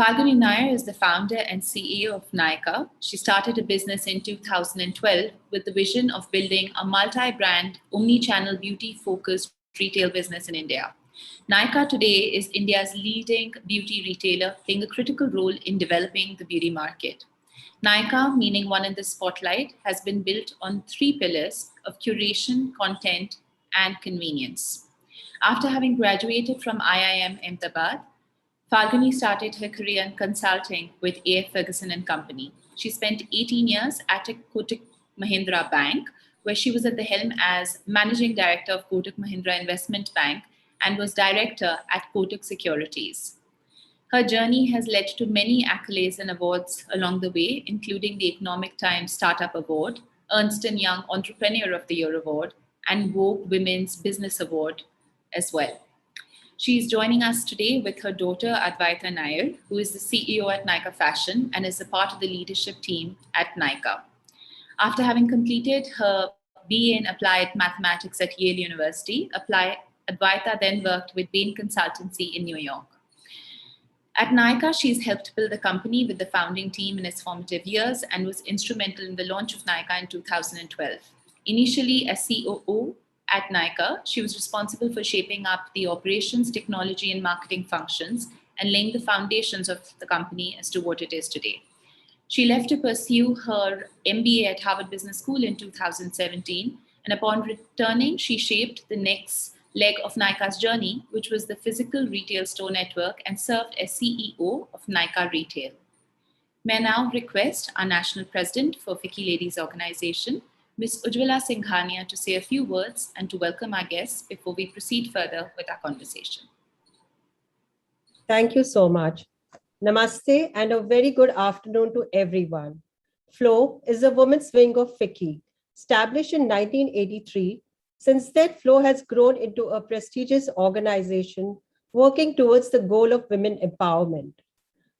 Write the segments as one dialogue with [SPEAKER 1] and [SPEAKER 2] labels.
[SPEAKER 1] Falguni Nair is the founder and CEO of Nykaa. She started a business in 2012 with the vision of building a multi-brand, omni-channel beauty-focused retail business in India. Nykaa today is India's leading beauty retailer, playing a critical role in developing the beauty market. Nykaa, meaning one in the spotlight, has been built on three pillars of curation, content, and convenience. After having graduated from IIM Ahmedabad, Falguni started her career in consulting with A.F. Ferguson and Company. She spent 18 years at Kotak Mahindra Bank, where she was at the helm as Managing Director of Kotak Mahindra Investment Bank and was Director at Kotak Securities. Her journey has led to many accolades and awards along the way, including the Economic Times Startup Award, Ernst & Young Entrepreneur of the Year Award, and Vogue Women's Business Award as well. She is joining us today with her daughter Advaita Nair, who is the CEO at Nykaa Fashion and is a part of the leadership team at Nykaa. After having completed her BA in Applied Mathematics at Yale University, Advaita then worked with Bain Consultancy in New York. At Nykaa, she's helped build the company with the founding team in its formative years and was instrumental in the launch of Nykaa in 2012. Initially as COO at Nykaa, she was responsible for shaping up the operations, technology, and marketing functions and laying the foundations of the company as to what it is today. She left to pursue her MBA at Harvard Business School in 2017, and upon returning, she shaped the next leg of Nykaa's journey, which was the physical retail store network, and served as CEO of Nykaa Retail. May I now request our National President for FICCI Ladies Organization, Ms. Ujjwala Singhania, to say a few words and to welcome our guests before we proceed further with our conversation.
[SPEAKER 2] Thank you so much. Namaste and a very good afternoon to everyone. FLO is a women's wing of FICCI, established in 1983. Since then, FLO has grown into a prestigious organization working towards the goal of women empowerment.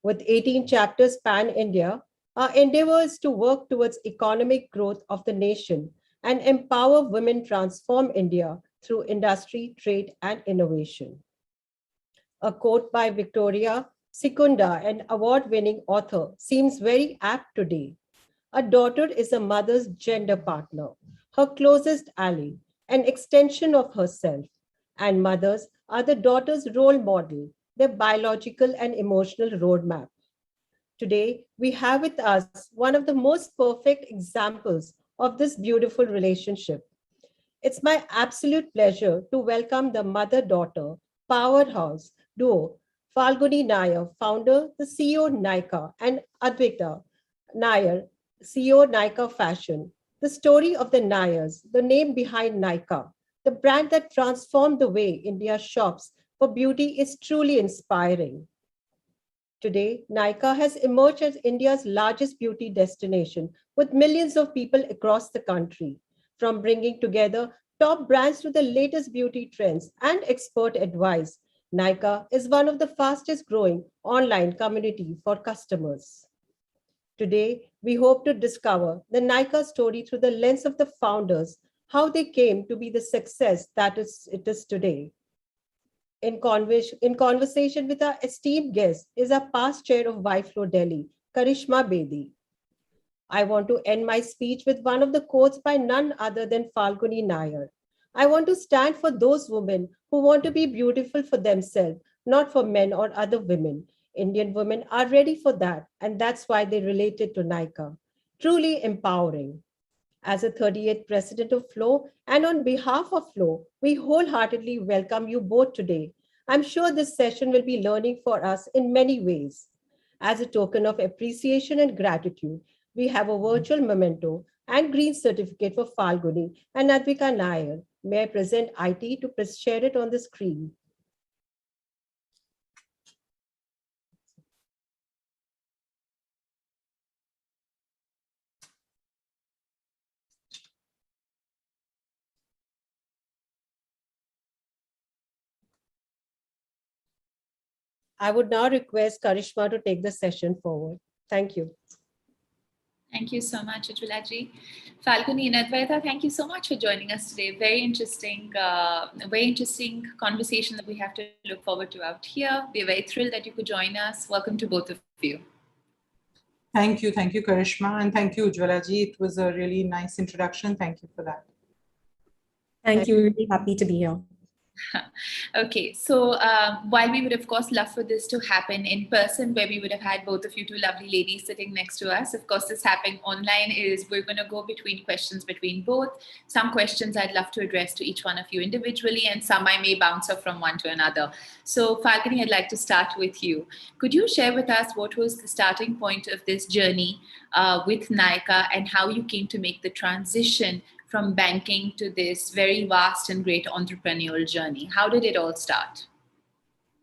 [SPEAKER 2] With 18 chapters pan-India, our endeavor is to work towards economic growth of the nation and empower women transform India through industry, trade, and innovation. A quote by Victoria Secunda, an award-winning author, seems very apt today. A daughter is a mother's gender partner, her closest ally, an extension of herself, and mothers are the daughter's role model, their biological and emotional roadmap. Today, we have with us one of the most perfect examples of this beautiful relationship. It's my absolute pleasure to welcome the mother-daughter powerhouse duo, Falguni Nair, founder, the CEO Nykaa, and Advaita Nair, CEO Nykaa Fashion. The story of the Nairs, the name behind Nykaa, the brand that transformed the way India shops for beauty is truly inspiring. Today, Nykaa has emerged as India's largest beauty destination with millions of people across the country. From bringing together top brands to the latest beauty trends and expert advice, Nykaa is one of the fastest growing online community for customers. Today, we hope to discover the Nykaa story through the lens of the founders, how they came to be the success that it is today. In conversation with our esteemed guest is our past chair of YFLO Delhi, Karishma Bedi. I want to end my speech with one of the quotes by none other than Falguni Nair. I want to stand for those women who want to be beautiful for themselves, not for men or other women. Indian women are ready for that, and that's why they related to Nykaa. Truly empowering. As a 38th president of FLO and on behalf of FLO, we wholeheartedly welcome you both today. I'm sure this session will be learning for us in many ways. As a token of appreciation and gratitude, we have a virtual memento and green certificate for Falguni and Advaita Nair. May I present IT to share it on the screen? I would now request Karishma to take the session forward. Thank you.
[SPEAKER 1] Thank you so much, Ujjwala-ji. Falguni and Advaita, thank you so much for joining us today. Very interesting conversation that we have to look forward to out here. We're very thrilled that you could join us. Welcome to both of you.
[SPEAKER 3] Thank you, Karishma, and thank you, Ujjwala-ji. It was a really nice introduction. Thank you for that.
[SPEAKER 4] Thank you. Really happy to be here.
[SPEAKER 1] Okay, so while we would of course love for this to happen in person, where we would have had both of you two lovely ladies sitting next to us, of course this happening online is we're going to go between questions between both. Some questions I'd love to address to each one of you individually, and some I may bounce off from one to another. So Falguni, I'd like to start with you. Could you share with us what was the starting point of this journey with Nykaa, and how you came to make the transition from banking to this very vast and great entrepreneurial journey? How did it all start?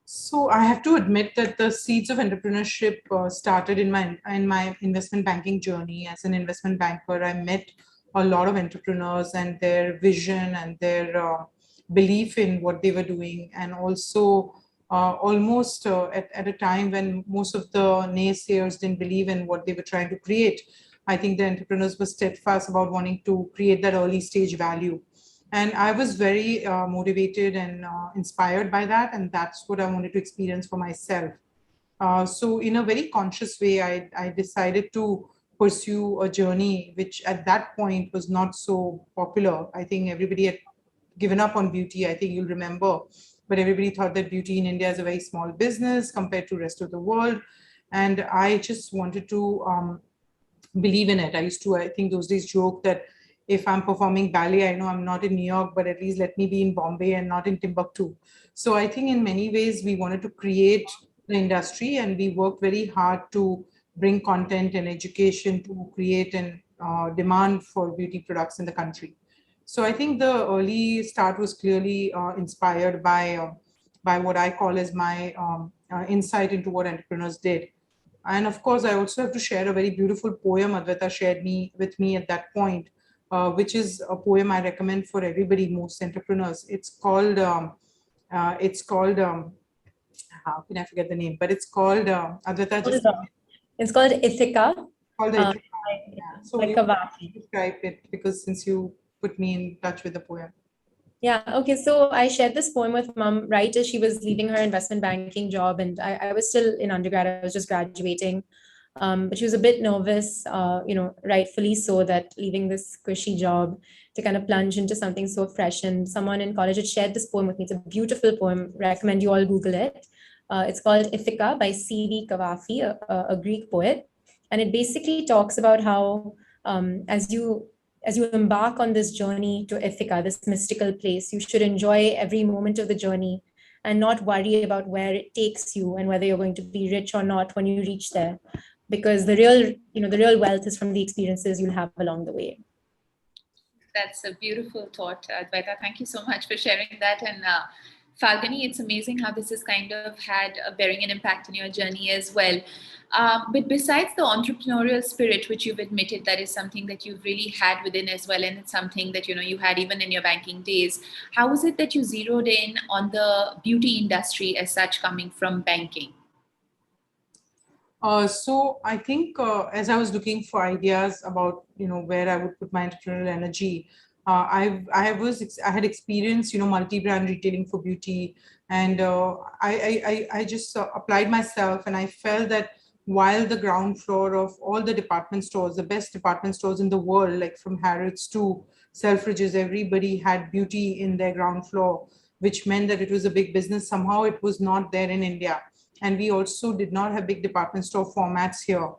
[SPEAKER 3] So I have to admit that the seeds of entrepreneurship started in my investment banking journey. As an investment banker, I met a lot of entrepreneurs and their vision and their belief in what they were doing, and also almost at a time when most of the naysayers didn't believe in what they were trying to create. I think the entrepreneurs were steadfast about wanting to create that early stage value. And I was very motivated and inspired by that. And that's what I wanted to experience for myself. So in a very conscious way, I decided to pursue a journey which at that point was not so popular. I think everybody had given up on beauty. I think you'll remember, but everybody thought that beauty in India is a very small business compared to the rest of the world. And I just wanted to believe in it. I used to, I think those days, joke that if I'm performing ballet, I know I'm not in New York, but at least let me be in Bombay and not in Timbuktu. So I think in many ways we wanted to create the industry, and we worked very hard to bring content and education to create an demand for beauty products in the country. So I think the early start was clearly inspired by what I call as my insight into what entrepreneurs did. And of course, I also have to share a very beautiful poem Advaita shared with me at that point, which is a poem I recommend for everybody, most entrepreneurs. It's called how can I forget the name? But it's called Advaita.
[SPEAKER 4] It's called Ithika.
[SPEAKER 3] Called Ithika. Yeah. So
[SPEAKER 4] like
[SPEAKER 3] you describe it, because since you put me in touch with the poem.
[SPEAKER 4] Yeah, okay. So I shared this poem with mom right as she was leaving her investment banking job. And I was still in undergrad, I was just graduating. But she was a bit nervous, rightfully so, that leaving this cushy job to kind of plunge into something so fresh. And someone in college had shared this poem with me. It's a beautiful poem. Recommend you all Google it. It's called Ithika by C.V. Cavafy, a Greek poet. And it basically talks about how as you embark on this journey to Ithika, this mystical place, you should enjoy every moment of the journey and not worry about where it takes you and whether you're going to be rich or not when you reach there, because the real wealth is from the experiences you'll have along the way.
[SPEAKER 1] That's a beautiful thought, Advaita. Thank you so much for sharing that. And Falguni, it's amazing how this has kind of had a bearing and impact on your journey as well. But besides the entrepreneurial spirit, which you've admitted that is something that you've really had within as well, and it's something that you had even in your banking days, how was it that you zeroed in on the beauty industry as such, coming from banking?
[SPEAKER 3] So I think as I was looking for ideas about where I would put my entrepreneurial energy, I had experienced multi-brand retailing for beauty, and I just applied myself, and I felt that while the ground floor of all the department stores, the best department stores in the world, like from Harrods to Selfridges, everybody had beauty in their ground floor, which meant that it was a big business. Somehow it was not there in India. And we also did not have big department store formats here.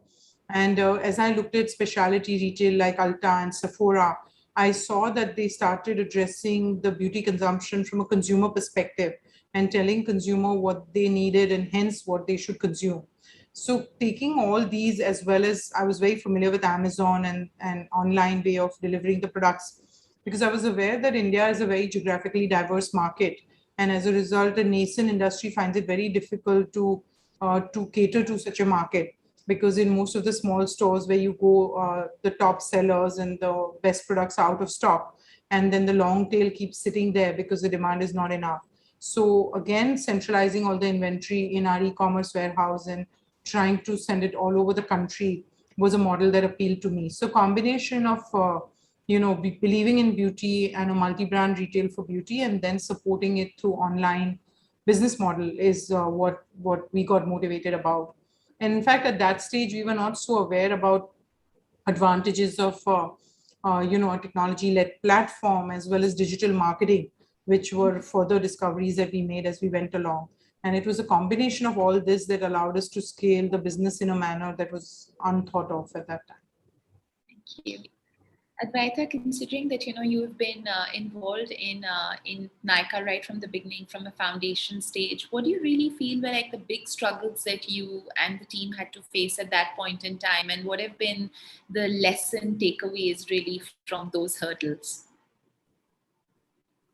[SPEAKER 3] And as I looked at specialty retail like Ulta and Sephora, I saw that they started addressing the beauty consumption from a consumer perspective and telling consumer what they needed and hence what they should consume. So taking all these, as well as I was very familiar with Amazon and online way of delivering the products, because I was aware that India is a very geographically diverse market. And as a result, the nascent industry finds it very difficult to cater to such a market, because in most of the small stores where you go, the top sellers and the best products are out of stock. And then the long tail keeps sitting there because the demand is not enough. So again, centralizing all the inventory in our e-commerce warehouse and trying to send it all over the country was a model that appealed to me. So combination of believing in beauty and a multi-brand retail for beauty, and then supporting it through online business model is what we got motivated about. And in fact, at that stage, we were not so aware about advantages of a technology-led platform as well as digital marketing, which were further discoveries that we made as we went along. And it was a combination of all this that allowed us to scale the business in a manner that was unthought of at that time.
[SPEAKER 1] Thank you. Advaita, considering that you've been involved in Nykaa right from the beginning, from a foundation stage, what do you really feel were like the big struggles that you and the team had to face at that point in time, and what have been the lesson takeaways really from those hurdles?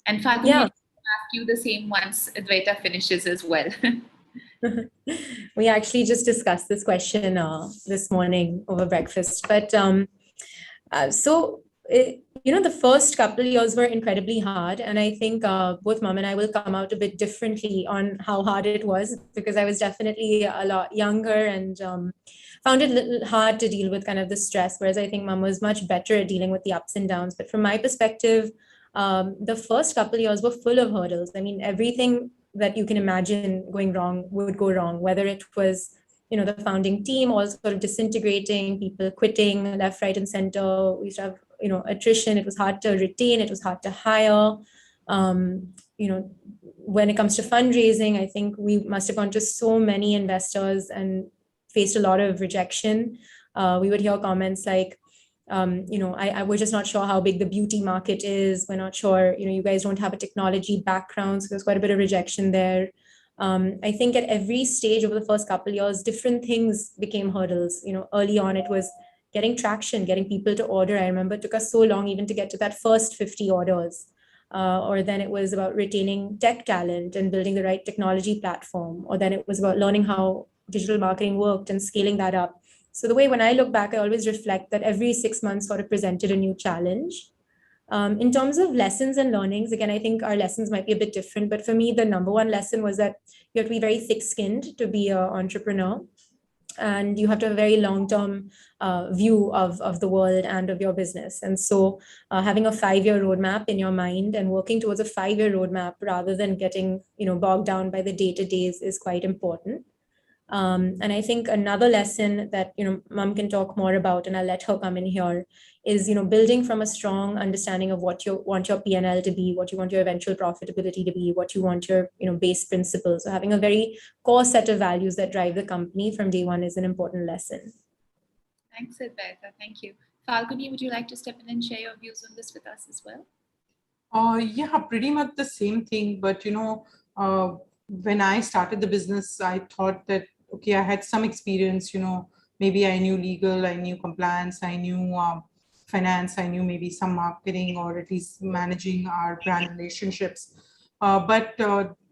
[SPEAKER 1] And Falguni, I'll ask you the same once Advaita finishes as well.
[SPEAKER 4] We actually just discussed this question this morning over breakfast, but the first couple of years were incredibly hard, and I think both Mom and I will come out a bit differently on how hard it was, because I was definitely a lot younger and found it a little hard to deal with kind of the stress, whereas I think Mom was much better at dealing with the ups and downs. But from my perspective, the first couple of years were full of hurdles. I mean, everything that you can imagine going wrong would go wrong, whether it was the founding team all sort of disintegrating, people quitting left, right, and center. We used to have attrition. It was hard to retain. It was hard to hire. When it comes to fundraising, I think we must have gone to so many investors and faced a lot of rejection. We would hear comments like, we're just not sure how big the beauty market is. We're not sure, you guys don't have a technology background. So there's quite a bit of rejection there. I think at every stage over the first couple of years, different things became hurdles. Early on, it was getting traction, getting people to order. I remember it took us so long even to get to that first 50 orders. Or then it was about retaining tech talent and building the right technology platform. Or then it was about learning how digital marketing worked and scaling that up. So the way when I look back, I always reflect that every 6 months sort of presented a new challenge. In terms of lessons and learnings, again, I think our lessons might be a bit different, but for me, the number one lesson was that you have to be very thick-skinned to be an entrepreneur, and you have to have a very long-term view of the world and of your business. And so having a 5-year roadmap in your mind and working towards a 5-year roadmap rather than getting bogged down by the day-to-days is quite important. And I think another lesson that Mom can talk more about, and I'll let her come in here, is building from a strong understanding of what you want your P&L to be, what you want your eventual profitability to be, what you want your base principles. So having a very core set of values that drive the company from day one is an important lesson.
[SPEAKER 1] Thanks, Advaita. Thank you. Falguni, would you like to step in and share your views on this with us as well?
[SPEAKER 3] Yeah, pretty much the same thing. But when I started the business, I thought that okay, I had some experience, maybe I knew legal, I knew compliance, I knew finance, I knew maybe some marketing, or at least managing our brand relationships. But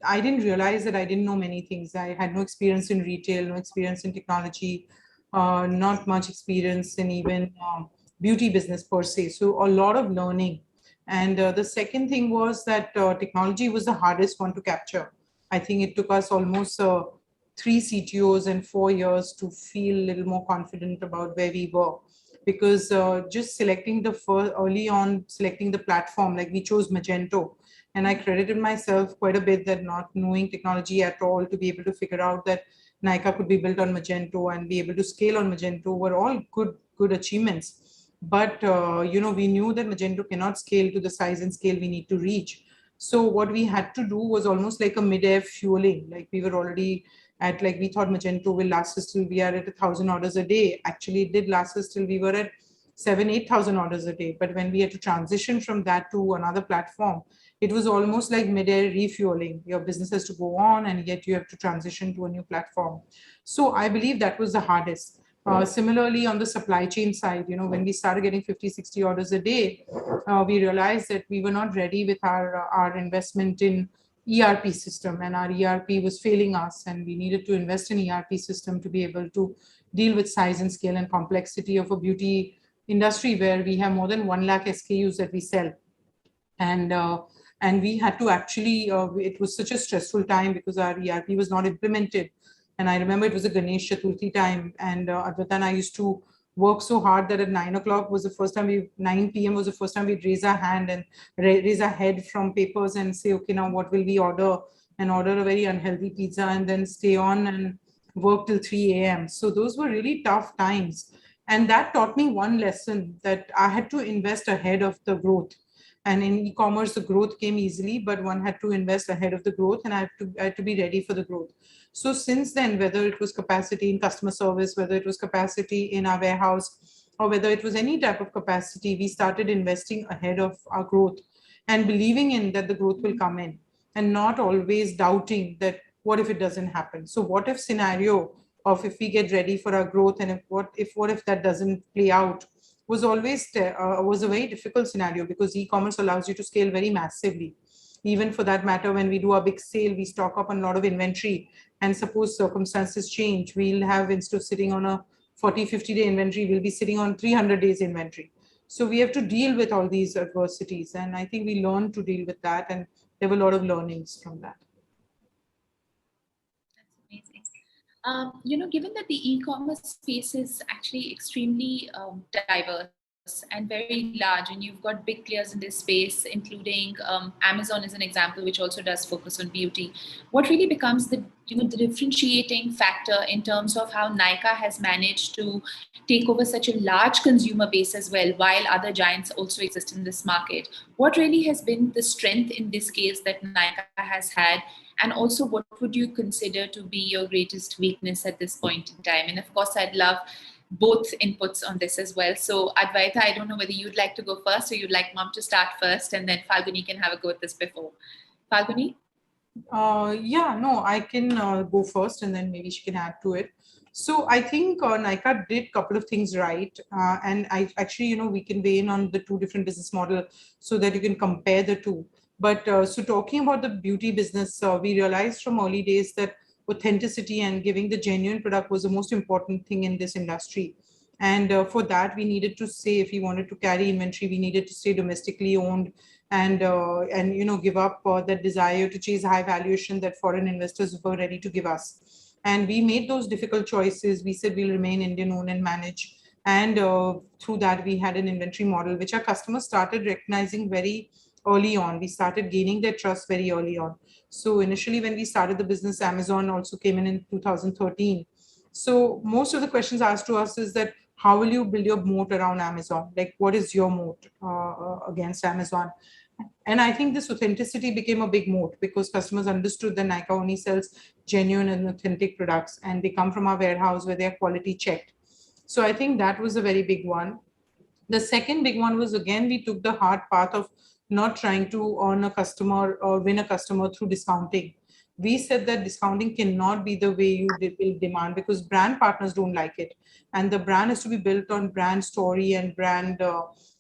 [SPEAKER 3] I didn't realize that I didn't know many things. I had no experience in retail, no experience in technology, not much experience in even beauty business per se. So a lot of learning. And the second thing was that technology was the hardest one to capture. I think it took us almost 3 CTOs and 4 years to feel a little more confident about where we were, because just selecting early on selecting the platform, like we chose Magento, and I credited myself quite a bit that not knowing technology at all to be able to figure out that Nykaa could be built on Magento and be able to scale on Magento were all good achievements. But we knew that Magento cannot scale to the size and scale we need to reach. So what we had to do was almost like a mid-air fueling. Like we were already at, like we thought Magento will last us till we are at 1,000 orders a day. Actually, it did last us till we were at 7,000-8,000 orders a day. But when we had to transition from that to another platform, it was almost like mid-air refueling. Your business has to go on, and yet you have to transition to a new platform. So I believe that was the hardest. Similarly, on the supply chain side, when we started getting 50-60 orders a day, we realized that we were not ready with our investment in ERP system, and our ERP was failing us, and we needed to invest in ERP system to be able to deal with size and scale and complexity of a beauty industry where we have more than 1 lakh SKUs that we sell. And we had to actually, it was such a stressful time because our ERP was not implemented. And I remember it was a Ganesh Chaturthi time, and Advaita and I used to work so hard that at 9 o'clock was the first time 9 p.m. was the first time we'd raise our hand and raise our head from papers and say, okay, now what will we order? And order a very unhealthy pizza and then stay on and work till 3 a.m. So those were really tough times. And that taught me one lesson, that I had to invest ahead of the growth. And in e-commerce, the growth came easily, but one had to invest ahead of the growth, and I had to be ready for the growth. So since then, whether it was capacity in customer service, whether it was capacity in our warehouse, or whether it was any type of capacity, we started investing ahead of our growth and believing in that the growth will come in, and not always doubting that what if it doesn't happen. So what if scenario of if we get ready for our growth, and what if that doesn't play out, was always was a very difficult scenario, because e-commerce allows you to scale very massively. Even for that matter, when we do a big sale, we stock up on a lot of inventory, and suppose circumstances change, we'll have, instead of sitting on a 40-50 day inventory, we'll be sitting on 300 days inventory. So we have to deal with all these adversities, and I think we learned to deal with that, and there were a lot of learnings from that.
[SPEAKER 1] That's amazing. Given that the e-commerce space is actually extremely diverse and very large, and you've got big players in this space, including Amazon as an example, which also does focus on beauty. What really becomes the differentiating factor in terms of how Nykaa has managed to take over such a large consumer base as well, while other giants also exist in this market? What really has been the strength in this case that Nykaa has had? And also, what would you consider to be your greatest weakness at this point in time? And of course, I'd love both inputs on this as well. So Advaita, I don't know whether you'd like to go first, or you'd like Mom to start first, and then Falguni can have a go at this before. Falguni?
[SPEAKER 3] Yeah, no, I can go first, and then maybe she can add to it. So I think Nykaa did a couple of things right. And I actually, we can weigh in on the two different business model so that you can compare the two. But so talking about the beauty business, we realized from early days that authenticity and giving the genuine product was the most important thing in this industry. And for that, we needed to say, if we wanted to carry inventory, we needed to stay domestically owned, and give up that desire to chase high valuation that foreign investors were ready to give us. And we made those difficult choices. We said we'll remain Indian owned and managed. And through that, we had an inventory model, which our customers started recognizing very early on. We started gaining their trust very early on. So initially, when we started the business, Amazon also came in 2013. So most of the questions asked to us is that, how will you build your moat around Amazon? Like, what is your moat against Amazon? And I think this authenticity became a big moat, because customers understood that Nykaa only sells genuine and authentic products, and they come from our warehouse where they are quality checked. So I think that was a very big one. The second big one was, again, we took the hard path of not trying to earn a customer or win a customer through discounting. We said that discounting cannot be the way you build demand, because brand partners don't like it. And the brand has to be built on brand story and brand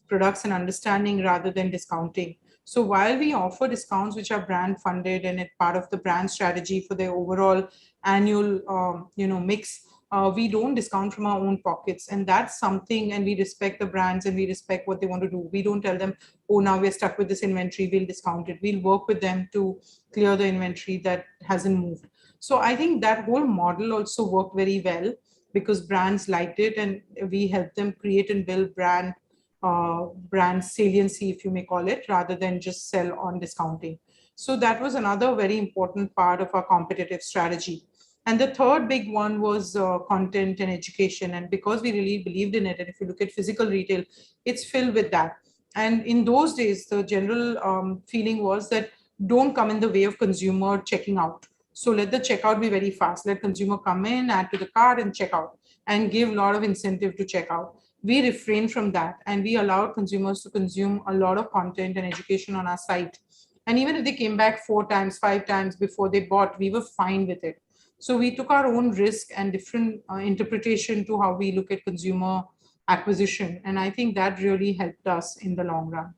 [SPEAKER 3] products and understanding, rather than discounting. So while we offer discounts which are brand funded and it's part of the brand strategy for their overall annual mix, we don't discount from our own pockets. And that's something, and we respect the brands and we respect what they want to do. We don't tell them, oh, now we're stuck with this inventory, we'll discount it. We'll work with them to clear the inventory that hasn't moved. So I think that whole model also worked very well, because brands liked it, and we helped them create and build brand saliency, if you may call it, rather than just sell on discounting. So that was another very important part of our competitive strategy. And the third big one was content and education. And because we really believed in it, and if you look at physical retail, it's filled with that. And in those days, the general feeling was that don't come in the way of consumer checking out. So let the checkout be very fast. Let consumer come in, add to the cart, and check out, and give a lot of incentive to check out. We refrained from that, and we allowed consumers to consume a lot of content and education on our site. And even if they came back 4 times, 5 times before they bought, we were fine with it. So we took our own risk and different interpretation to how we look at consumer acquisition. And I think that really helped us in the long run.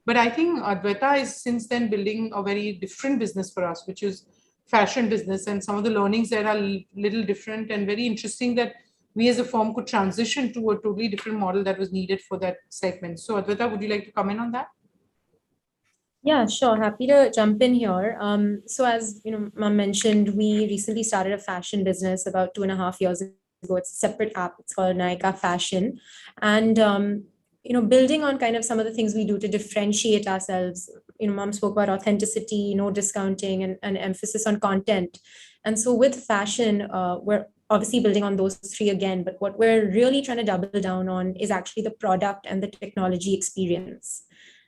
[SPEAKER 3] But I think Advaita is since then building a very different business for us, which is fashion business. And some of the learnings there are a little different, and very interesting that we as a firm could transition to a totally different model that was needed for that segment. So Advaita, would you like to comment on that?
[SPEAKER 4] Yeah, sure. Happy to jump in here. So as Mom mentioned, we recently started a fashion business about 2.5 years ago. It's a separate app. It's called Nykaa Fashion. And, building on kind of some of the things we do to differentiate ourselves. Mom spoke about authenticity, no discounting, and emphasis on content. And so with fashion, we're obviously building on those three again, but what we're really trying to double down on is actually the product and the technology experience.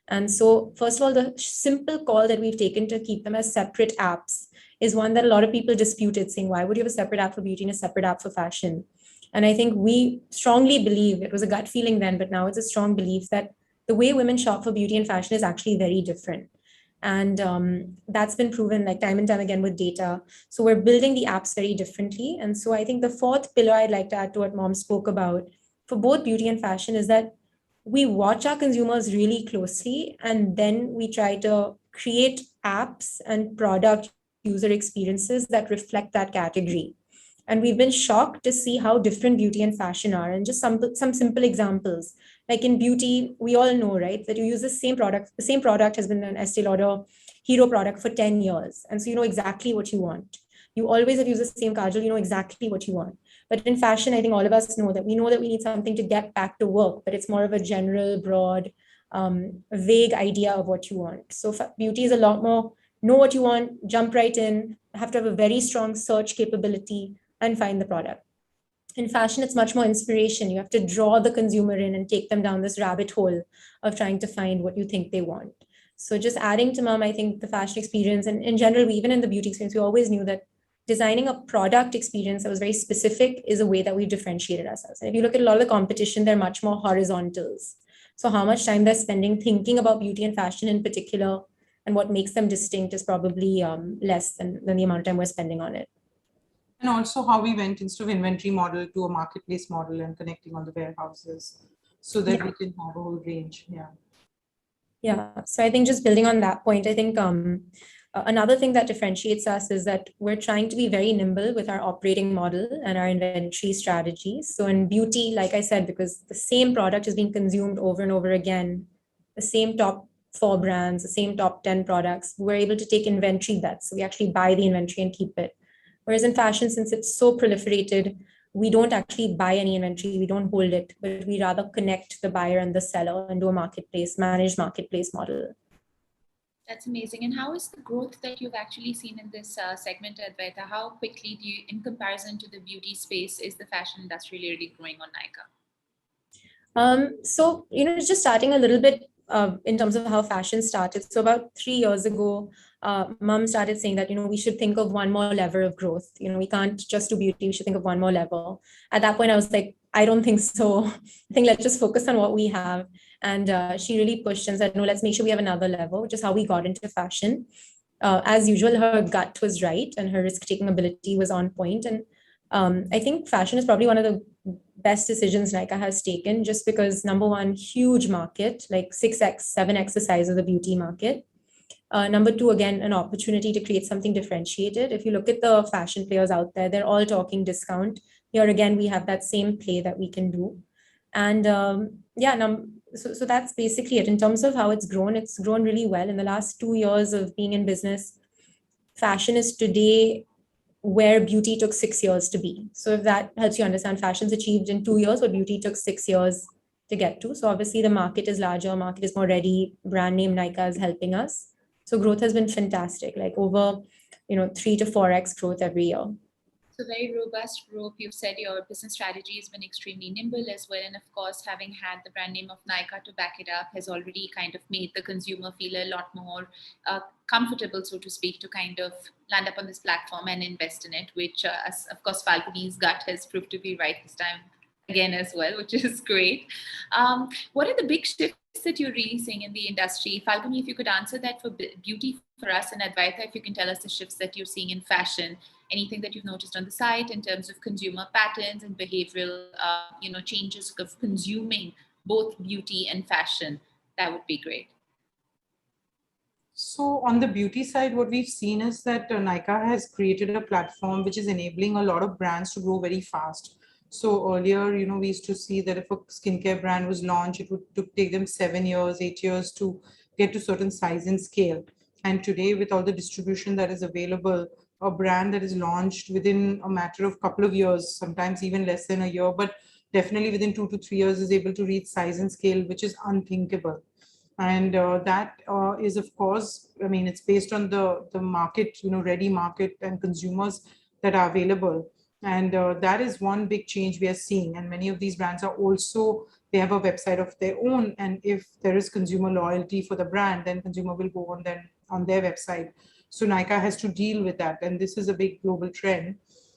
[SPEAKER 4] And so, first of all, the simple call that we've taken to keep them as separate apps is one that a lot of people disputed, saying, why would you have a separate app for beauty and a separate app for fashion? And I think we strongly believe, it was a gut feeling then, but now it's a strong belief that the way women shop for beauty and fashion is actually very different. And that's been proven like time and time again with data. So we're building the apps very differently. And so I think the fourth pillar I'd like to add to what Mom spoke about for both beauty and fashion is that we watch our consumers really closely, and then we try to create apps and product user experiences that reflect that category. And we've been shocked to see how different beauty and fashion are. And just some simple examples. Like in beauty, we all know, right, that you use the same product. The same product has been an Estee Lauder hero product for 10 years. And so you know exactly what you want. You always have used the same kajal, you know exactly what you want. But in fashion, I think all of us know that we need something to get back to work, but it's more of a general, broad, vague idea of what you want. So beauty is a lot more know what you want, jump right in, have to have a very strong search capability and find the product. In fashion, it's much more inspiration. You have to draw the consumer in and take them down this rabbit hole of trying to find what you think they want. So just adding to Mom, I think the fashion experience, and in general, even in the beauty experience, we always knew that designing a product experience that was very specific is a way that we've differentiated ourselves. And if you look at a lot of the competition, they're much more horizontals. So how much time they're spending thinking about beauty and fashion in particular and what makes them distinct is probably less than the amount of time we're spending on it.
[SPEAKER 3] And also how we went instead of inventory model to a marketplace model and connecting all the warehouses so that we can have a whole range.
[SPEAKER 4] Yeah. So I think just building on that point, I think another thing that differentiates us is that we're trying to be very nimble with our operating model and our inventory strategies. So in beauty, like I said, because the same product is being consumed over and over again, the same top 4 brands, the same top 10 products, we're able to take inventory bets. So we actually buy the inventory and keep it. Whereas in fashion, since it's so proliferated, we don't actually buy any inventory, we don't hold it, but we rather connect the buyer and the seller and do a managed marketplace model.
[SPEAKER 1] That's amazing. And how is the growth that you've actually seen in this segment, Advaita? How quickly do you, in comparison to the beauty space, is the fashion industry really growing on Nykaa?
[SPEAKER 4] So, just starting a little bit in terms of how fashion started. So about 3 years ago, Mom started saying that, we should think of one more lever of growth. We can't just do beauty, we should think of one more level. At that point, I was like, I don't think so. I think let's just focus on what we have. And she really pushed and said, no, let's make sure we have another level, which is how we got into fashion. As usual, her gut was right and her risk-taking ability was on point. And I think fashion is probably one of the best decisions Nykaa has taken, just because number one, huge market, like 6x, 7x the size of the beauty market. Number two, again, an opportunity to create something differentiated. If you look at the fashion players out there, they're all talking discount. Here again, we have that same play that we can do. And so that's basically it. In terms of how it's grown really well. In the last 2 years of being in business, fashion is today where beauty took 6 years to be. So if that helps you understand, fashion's achieved in 2 years what beauty took 6 years to get to. So obviously the market is larger, market is more ready, brand name Nykaa is helping us. So growth has been fantastic, like over 3 to 4x growth every year.
[SPEAKER 1] So very robust growth. You've said your business strategy has been extremely nimble as well. And of course, having had the brand name of Nykaa to back it up has already kind of made the consumer feel a lot more comfortable, so to speak, to kind of land up on this platform and invest in it, which of course, Falguni's gut has proved to be right this time again as well, which is great. What are the big shifts that you're really seeing in the industry? Falguni, if you could answer that for beauty for us, and Advaita, if you can tell us the shifts that you're seeing in fashion, anything that you've noticed on the site in terms of consumer patterns and behavioral, changes of consuming both beauty and fashion, that would be great.
[SPEAKER 3] So on the beauty side, what we've seen is that Nykaa has created a platform which is enabling a lot of brands to grow very fast. So earlier, we used to see that if a skincare brand was launched, it would take them 7 years, 8 years to get to certain size and scale. And today, with all the distribution that is available, a brand that is launched within a matter of couple of years, sometimes even less than a year, but definitely within 2 to 3 years is able to reach size and scale, which is unthinkable. And that is, of course, I mean, it's based on the market, ready market and consumers that are available. And that is one big change we are seeing. And many of these brands are also, they have a website of their own. And if there is consumer loyalty for the brand, then consumer will go on their website. So Nykaa has to deal with that. And this is a big global trend.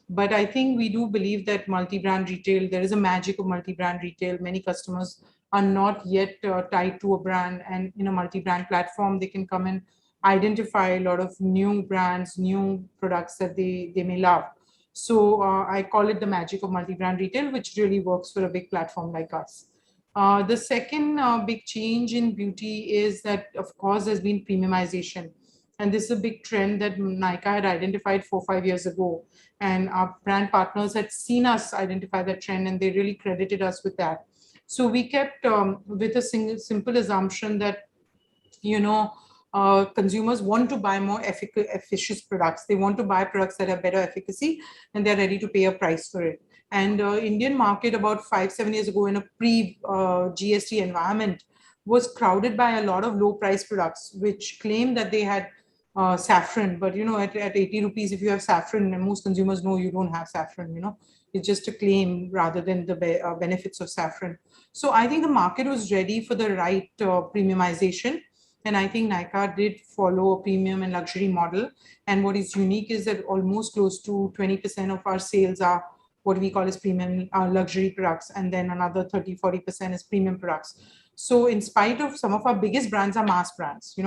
[SPEAKER 3] But I think we do believe that multi-brand retail, there is a magic of multi-brand retail. Many customers are not yet tied to a brand, and in a multi-brand platform, they can come and identify a lot of new brands, new products that they may love. So I call it the magic of multi-brand retail, which really works for a big platform like us. The second big change in beauty is that, of course, there's been premiumization. And this is a big trend that Nykaa had identified 4 or 5 years ago. And our brand partners had seen us identify that trend, and they really credited us with that. So we kept with a simple assumption that, consumers want to buy more efficacious products. They want to buy products that have better efficacy, and they're ready to pay a price for it. And Indian market about 5-7 years ago in a pre-GST environment was crowded by a lot of low price products, which claimed that they had saffron. But, at 80 rupees, if you have saffron, and most consumers know you don't have saffron, it's just a claim rather than the benefits of saffron. So I think the market was ready for the right premiumization. And I think Nykaa did follow a premium and luxury model. And what is unique is that almost close to 20% of our sales are what we call as premium luxury products. And then another 30-40% is premium products. So in spite of some of our biggest brands are mass brands,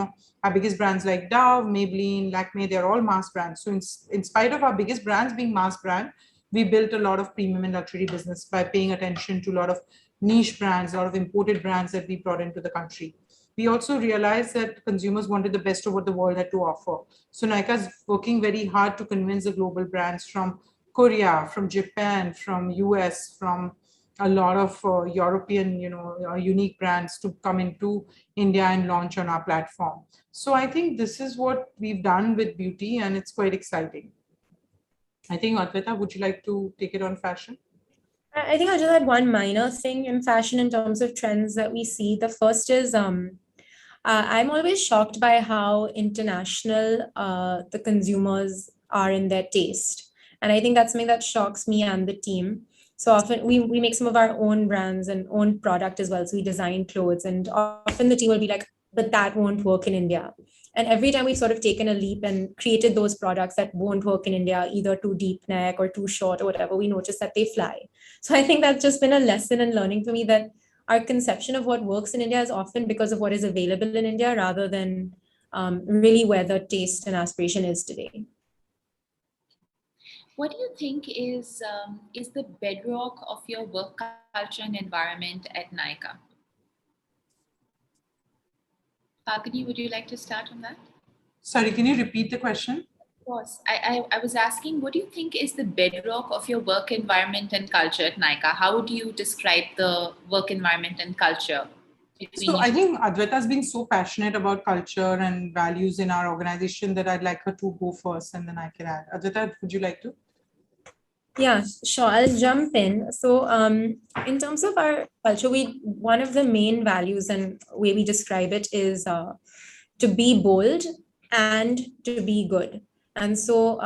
[SPEAKER 3] our biggest brands like Dove, Maybelline, Lakme, they're all mass brands. So in spite of our biggest brands being mass brand, we built a lot of premium and luxury business by paying attention to a lot of niche brands, a lot of imported brands that we brought into the country. We also realized that consumers wanted the best of what the world had to offer. So Nykaa is working very hard to convince the global brands from Korea, from Japan, from US, from a lot of European, unique brands to come into India and launch on our platform. So I think this is what we've done with beauty, and it's quite exciting. I think, Adwaita, would you like to take it on fashion?
[SPEAKER 4] I think I'll just add one minor thing in fashion in terms of trends that we see. The first is I'm always shocked by how international the consumers are in their taste. And I think that's something that shocks me and the team. So often we make some of our own brands and own product as well. So we design clothes, and often the team will be like, but that won't work in India. And every time we've sort of taken a leap and created those products that won't work in India, either too deep neck or too short or whatever, we notice that they fly. So I think that's just been a lesson in learning for me, that our conception of what works in India is often because of what is available in India rather than really where the taste and aspiration is today.
[SPEAKER 1] What do you think is the bedrock of your work culture and environment at Nykaa? Falguni, would you like to start on that?
[SPEAKER 3] Sorry, can you repeat the question?
[SPEAKER 1] Of course. I was asking, what do you think is the bedrock of your work environment and culture at Nykaa? How would you describe the work environment and culture?
[SPEAKER 3] So I think Adwaita has been so passionate about culture and values in our organization that I'd like her to go first, and then I can add. Adwaita, would you like to?
[SPEAKER 4] Yeah, sure. I'll jump in. So in terms of our culture, one of the main values and way we describe it is to be bold and to be good. And so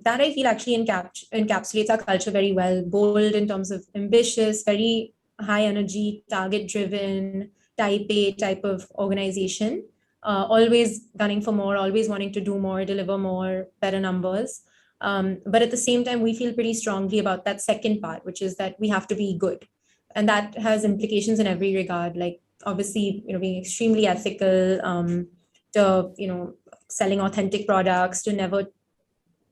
[SPEAKER 4] that I feel actually encapsulates our culture very well. Bold in terms of ambitious, very high energy, target driven, type A type of organization, always gunning for more, always wanting to do more, deliver more, better numbers. But at the same time, we feel pretty strongly about that second part, which is that we have to be good. And that has implications in every regard, like obviously, being extremely ethical, to, selling authentic products, to never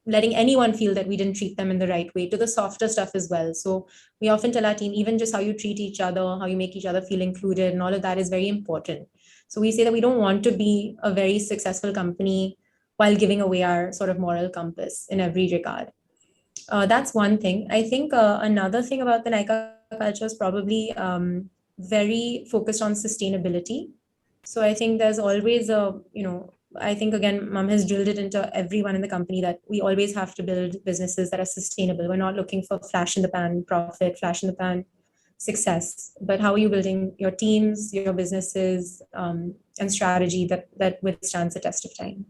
[SPEAKER 4] letting anyone feel that we didn't treat them in the right way, to the softer stuff as well. So we often tell our team, even just how you treat each other, how you make each other feel included, and all of that is very important. So we say that we don't want to be a very successful company while giving away our sort of moral compass in every regard. That's one thing. I think another thing about the Nykaa culture is probably very focused on sustainability. So I think there's always a I think, again, Mom has drilled it into everyone in the company that we always have to build businesses that are sustainable. We're not looking for flash in the pan profit, flash in the pan success, but how are you building your teams, your businesses, and strategy that withstands the test of time.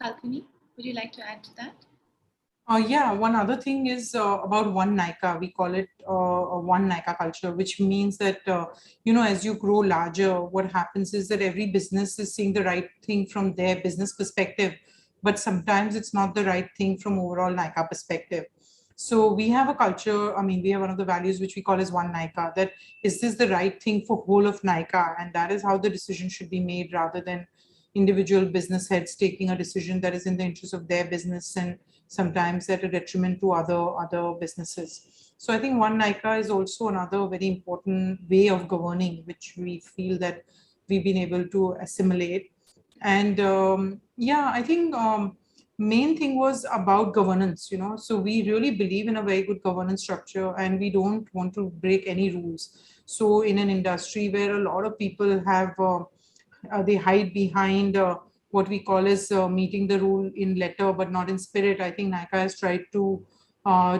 [SPEAKER 1] Falguni, would you like to add to that?
[SPEAKER 3] Yeah, one other thing is about One Nykaa. We call it a One Nykaa culture, which means that, as you grow larger, what happens is that every business is seeing the right thing from their business perspective, but sometimes it's not the right thing from overall Nykaa perspective. So we have a culture, we have one of the values which we call as One Nykaa, that is this the right thing for whole of Nykaa? And that is how the decision should be made, rather than individual business heads taking a decision that is in the interest of their business and sometimes at a detriment to other businesses. So I think One Nykaa is also another very important way of governing, which we feel that we've been able to assimilate. And I think main thing was about governance, so we really believe in a very good governance structure and we don't want to break any rules. So in an industry where a lot of people have they hide behind what we call as meeting the rule in letter but not in spirit, I think Nykaa has tried to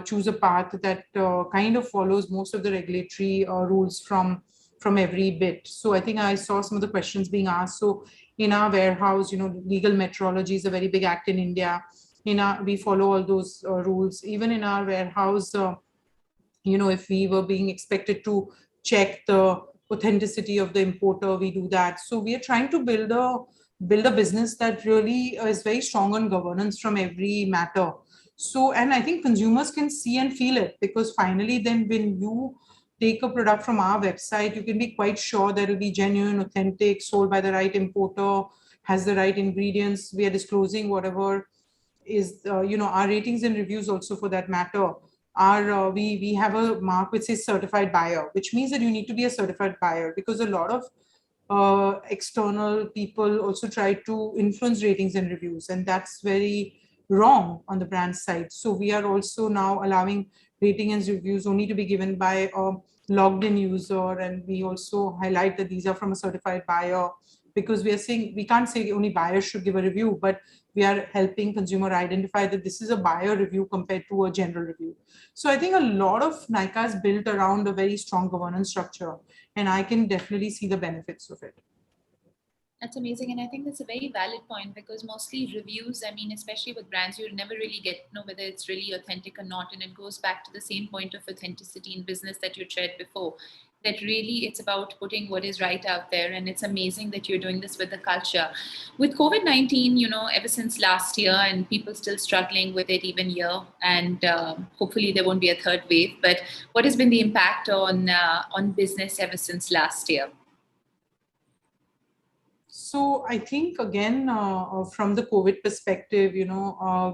[SPEAKER 3] choose a path that kind of follows most of the regulatory rules from every bit. So I think I saw some of the questions being asked. So in our warehouse, legal metrology is a very big act in India. We follow all those rules. Even in our warehouse, if we were being expected to check the authenticity of the importer, we do that. So we are trying to build a business that really is very strong on governance from every matter. So, and I think consumers can see and feel it, because finally then when you take a product from our website, you can be quite sure that it will be genuine, authentic, sold by the right importer, has the right ingredients. We are disclosing whatever is, our ratings and reviews also for that matter are, we have a mark which says certified buyer, which means that you need to be a certified buyer, because a lot of external people also try to influence ratings and reviews, and that's very wrong on the brand side. So we are also now allowing rating and reviews only to be given by a logged in user, and we also highlight that these are from a certified buyer, because we are saying we can't say only buyers should give a review, but we are helping consumer identify that this is a buyer review compared to a general review. So I think a lot of Nykaa is built around a very strong governance structure, and I can definitely see the benefits of it.
[SPEAKER 1] That's amazing. And I think that's a very valid point, because mostly reviews, especially with brands, you never really get to know whether it's really authentic or not. And it goes back to the same point of authenticity in business that you shared before, that really it's about putting what is right out there. And it's amazing that you're doing this with the culture. With COVID-19, ever since last year, and people still struggling with it even here, and hopefully there won't be a third wave, but what has been the impact on business ever since last year?
[SPEAKER 3] So I think, again, from the COVID perspective,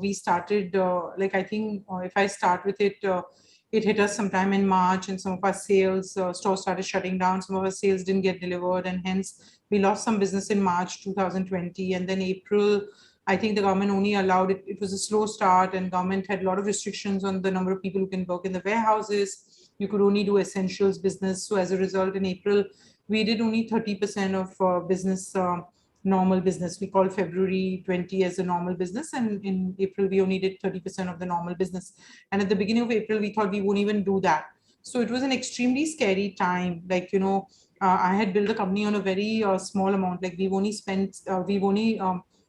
[SPEAKER 3] we started, if I start with it, it hit us sometime in March, and some of our sales stores started shutting down. Some of our sales didn't get delivered, and hence we lost some business in March 2020. And then April, I think the government only allowed it. It was a slow start, and government had a lot of restrictions on the number of people who can work in the warehouses. You could only do essentials business. So as a result, in April, we did only 30% of business, normal business. We call February 20 as a normal business. And in April, we only did 30% of the normal business. And at the beginning of April, we thought we won't even do that. So it was an extremely scary time. I had built a company on a very small amount. We've only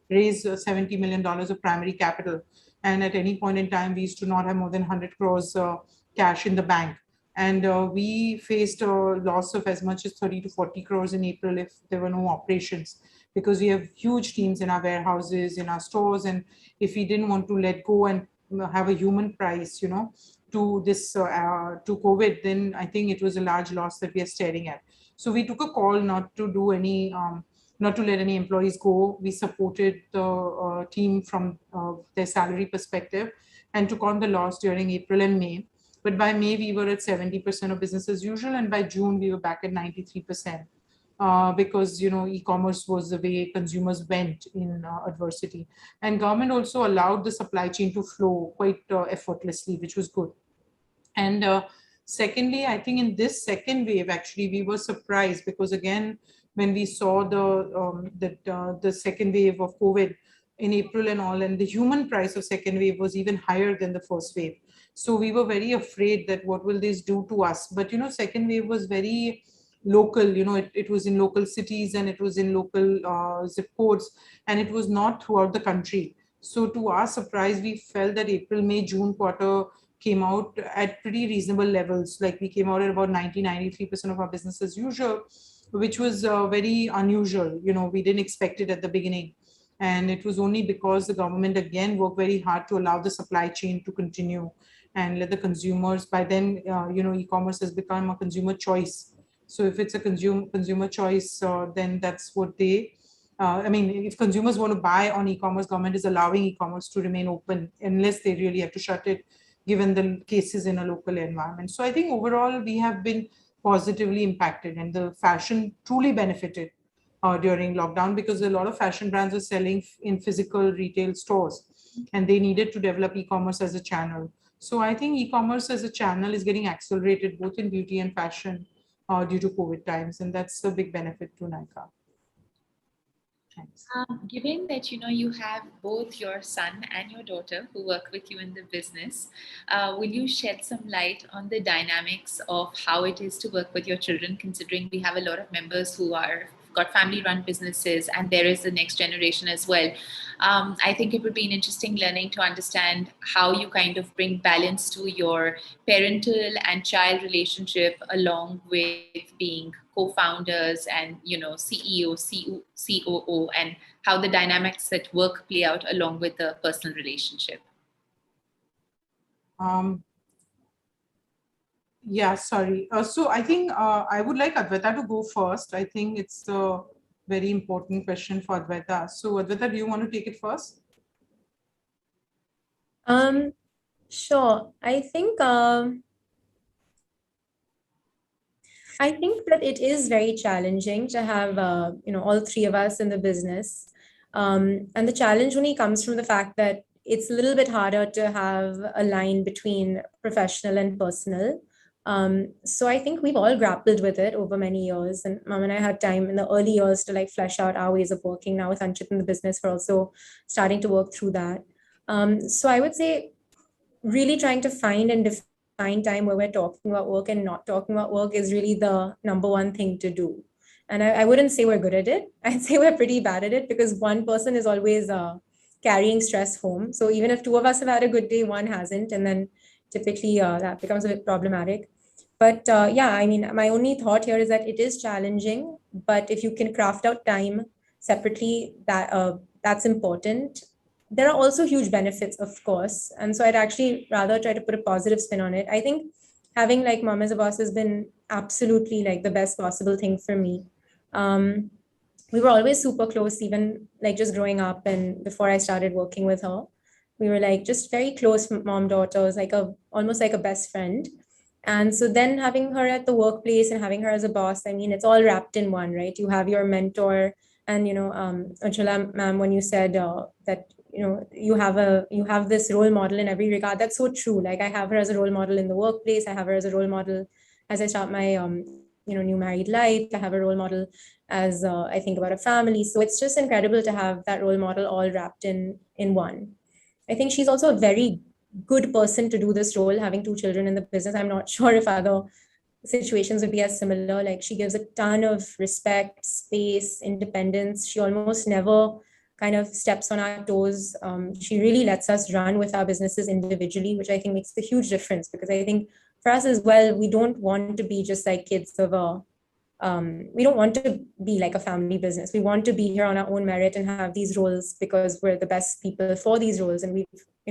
[SPEAKER 3] raised $70 million of primary capital. And at any point in time, we used to not have more than 100 crores cash in the bank. And we faced a loss of as much as 30 to 40 crores in April if there were no operations, because we have huge teams in our warehouses, in our stores. And if we didn't want to let go and have a human price, to this, to COVID, then I think it was a large loss that we are staring at. So we took a call not to do any, not to let any employees go. We supported the team from their salary perspective and took on the loss during April and May. But by May, we were at 70% of business as usual. And by June, we were back at 93%. Because, e-commerce was the way consumers went in adversity. And government also allowed the supply chain to flow quite effortlessly, which was good. And secondly, I think in this second wave, actually, we were surprised because, again, when we saw the second wave of COVID in April and all, and the human price of second wave was even higher than the first wave. So we were very afraid that what will this do to us? But second wave was very local. It was in local cities and it was in local zip codes, and it was not throughout the country. So to our surprise, we felt that April, May, June quarter came out at pretty reasonable levels. Like we came out at about 93% of our business as usual, which was very unusual. We didn't expect it at the beginning. And it was only because the government again worked very hard to allow the supply chain to continue and let the consumers, by then, e-commerce has become a consumer choice. So if it's a consumer choice, then that's what if consumers want to buy on e-commerce, government is allowing e-commerce to remain open unless they really have to shut it, given the cases in a local environment. So I think overall we have been positively impacted, and the fashion truly benefited during lockdown, because a lot of fashion brands were selling in physical retail stores and they needed to develop e-commerce as a channel. So I think e-commerce as a channel is getting accelerated both in beauty and fashion due to COVID times, and that's a big benefit to Nykaa. Thanks.
[SPEAKER 1] Given that you have both your son and your daughter who work with you in the business, will you shed some light on the dynamics of how it is to work with your children, considering we have a lot of members who are got family-run businesses, and there is the next generation as well. I think it would be an interesting learning to understand how you kind of bring balance to your parental and child relationship, along with being co-founders and CEO, COO, and how the dynamics at work play out along with the personal relationship.
[SPEAKER 3] Yeah, sorry. So I think I would like Adwaita to go first. I think it's a very important question for Adwaita. So Adwaita, do you want to take it first?
[SPEAKER 4] Sure. I think that it is very challenging to have all three of us in the business, and the challenge only comes from the fact that it's a little bit harder to have a line between professional and personal. So I think we've all grappled with it over many years, and Mom and I had time in the early years to flesh out our ways of working. Now with Anchit in the business, we're also starting to work through that. So I would say really trying to find and define time where we're talking about work and not talking about work is really the number one thing to do. And I wouldn't say we're good at it. I'd say we're pretty bad at it, because one person is always carrying stress home. So even if two of us have had a good day, one hasn't, and then typically that becomes a bit problematic. But my only thought here is that it is challenging, but if you can craft out time separately, that's important. There are also huge benefits, of course. And so I'd actually rather try to put a positive spin on it. I think having Mom as a boss has been absolutely the best possible thing for me. We were always super close, even just growing up and before I started working with her. We were just very close mom daughters, almost like a best friend. And so then having her at the workplace and having her as a boss, it's all wrapped in one, right? You have your mentor, and Ujjwala ma'am, when you said that you have this role model in every regard, that's so true. I have her as a role model in the workplace. I have her as a role model as I start my new married life. I have a role model as I think about a family. So it's just incredible to have that role model all wrapped in one. I think she's also a very good person to do this role, having two children in the business. I'm not sure if other situations would be as similar. She gives a ton of respect, space, independence. She almost never kind of steps on our toes. She really lets us run with our businesses individually, which I think makes a huge difference, because I think for us as well, we don't want to be just kids of we don't want to be like a family business. We want to be here on our own merit and have these roles because we're the best people for these roles. And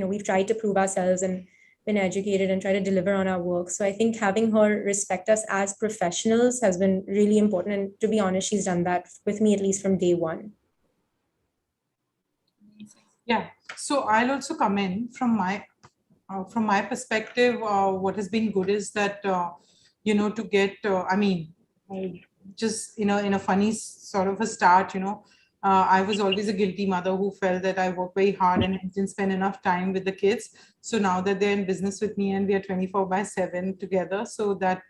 [SPEAKER 4] we've tried to prove ourselves and been educated and try to deliver on our work. So I think having her respect us as professionals has been really important. And to be honest, she's done that with me, at least from day one.
[SPEAKER 3] Yeah, so I'll also come in from my perspective. What has been good is that to get just in a funny sort of a start, I was always a guilty mother who felt that I worked very hard and didn't spend enough time with the kids. So now that they're in business with me and we are 24/7 together, so that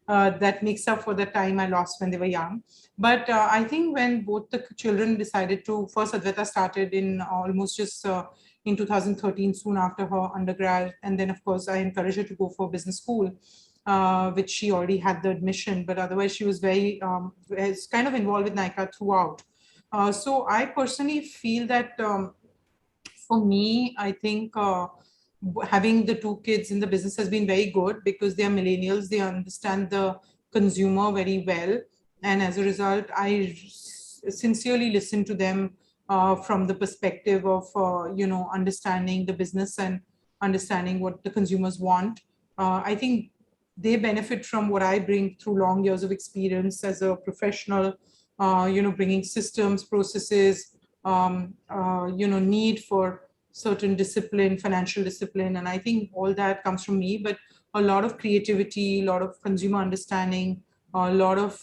[SPEAKER 3] that makes up for the time I lost when they were young. But I think when both the children decided to, first Adwaita started in almost just in 2013, soon after her undergrad. And then of course I encouraged her to go for business school, which she already had the admission, but otherwise she was very, is kind of involved with Nykaa throughout. So I personally feel that for me, I think having the two kids in the business has been very good because they are millennials. They understand the consumer very well. And as a result, I sincerely listen to them from the perspective of, understanding the business and understanding what the consumers want. I think they benefit from what I bring through long years of experience as a professional, bringing systems, processes, need for certain discipline, financial discipline. And I think all that comes from me, but a lot of creativity, a lot of consumer understanding, a lot of